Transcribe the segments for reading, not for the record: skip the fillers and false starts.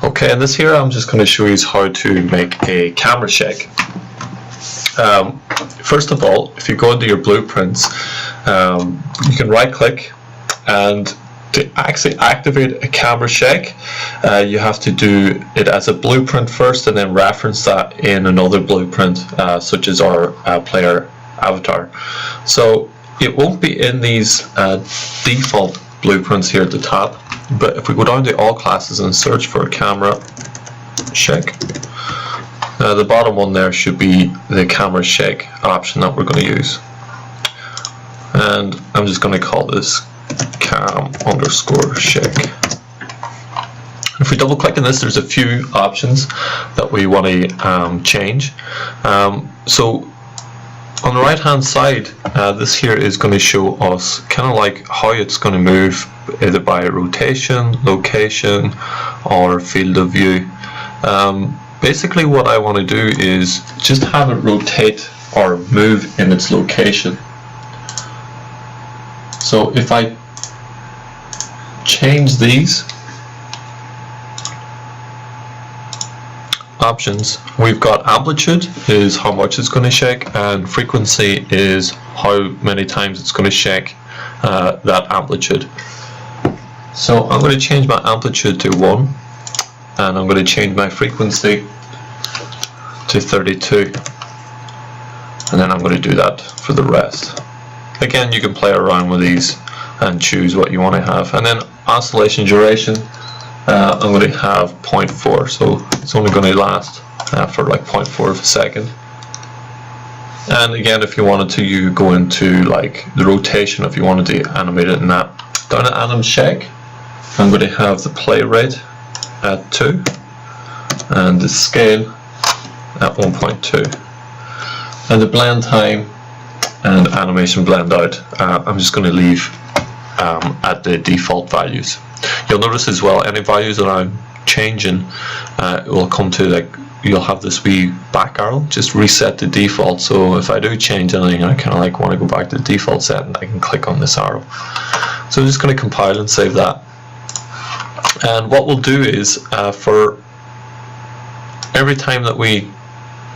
Okay, and this here I'm just going to show you how to make a camera shake. First of all, if you go into your blueprints, you can right click, and to actually activate a camera shake, you have to do it as a blueprint first and then reference that in another blueprint, such as our player avatar. So it won't be in these default blueprints here at the top, but if we go down to all classes and search for camera shake, the bottom one there should be the camera shake option that we're going to use, and I'm just going to call this cam_shake. If we double click on this, there's a few options that we want to change. So on the right hand side, this here is going to show us kind of like how it's going to move, either by rotation, location, or field of view. Basically what I want to do is just have it rotate or move in its location. So if I change these options, we've got amplitude is how much it's going to shake, and frequency is how many times it's going to shake that amplitude. So I'm going to change my amplitude to 1, and I'm going to change my frequency to 32, and then I'm going to do that for the rest. Again, you can play around with these and choose what you want to have. And then oscillation duration, I'm going to have 0.4, so it's only going to last for like 0.4 of a second. And again, if you wanted to, you go into like the rotation if you wanted to animate it in that. Down at anim shake, I'm going to have the play rate at 2 and the scale at 1.2, and the blend time and animation blend out, I'm just going to leave at the default values. You'll notice as well, any values that I'm changing, it will come to, like, you'll have this wee back arrow, just reset to default. So if I do change anything, I kind of like want to go back to the default setting, I can click on this arrow. So I'm just going to compile and save that. And what we'll do is, for every time that we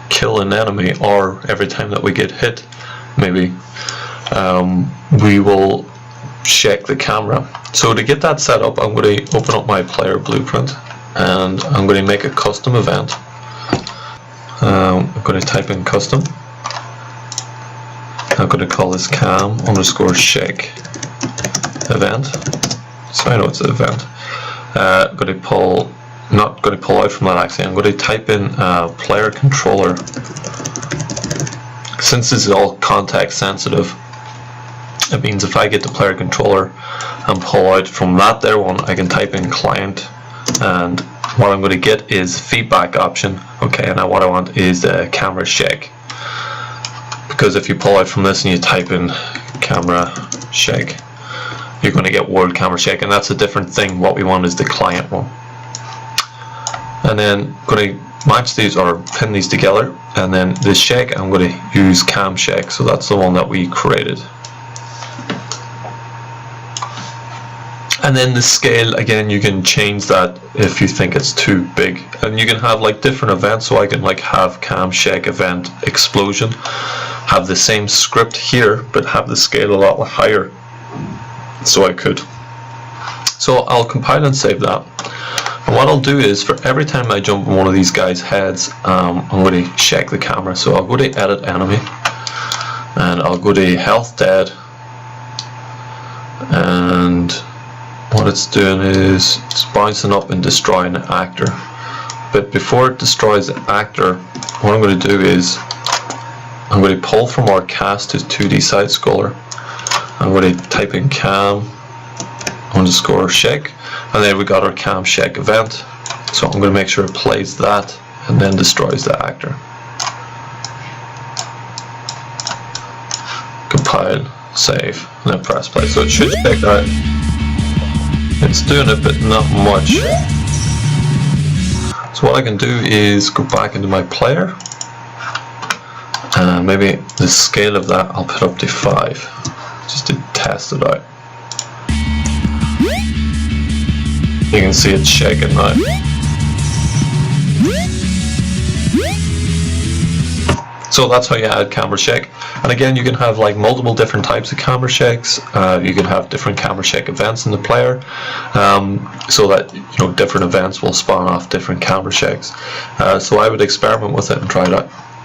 kill an enemy, or every time that we get hit, maybe, we will shake the camera. So to get that set up, I'm going to open up my player blueprint, and I'm going to make a custom event. I'm going to type in custom. I'm going to call this cam_shake event. So I know it's an event. I'm going to pull, not going to pull out from that actually, I'm going to type in player controller. Since this is all context sensitive, it means if I get the player controller and pull out from that there one, I can type in client, and what I'm going to get is feedback option. Okay, and now what I want is the camera shake, because if you pull out from this and you type in camera shake, you're going to get world camera shake, and that's a different thing. What we want is the client one. And then I'm going to match these or pin these together, and then this shake I'm going to use cam shake, so that's the one that we created. And then the scale, again, you can change that if you think it's too big, and you can have like different events. So I can like have cam shake event explosion, have the same script here but have the scale a lot higher. So I could. So I'll compile and save that. And what I'll do is, for every time I jump on one of these guys' heads, I'm going to shake the camera. So I'll go to edit enemy, and I'll go to health dead, and what it's doing is it's bouncing up and destroying the actor. But before it destroys the actor, what I'm going to do is I'm going to pull from our cast to 2D side scroller. I'm going to type in cam_shake, and then we got our cam shake event. So I'm going to make sure it plays that and then destroys the actor. Compile, save, and then press play. So it should shake that. It's doing it, but not much. So what I can do is go back into my player, and maybe the scale of that I'll put up to 5, just to test it out. You can see it's shaking now. So that's how you add camera shake. And again, you can have like multiple different types of camera shakes. You can have different camera shake events in the player, so that different events will spawn off different camera shakes. So I would experiment with it and try it out.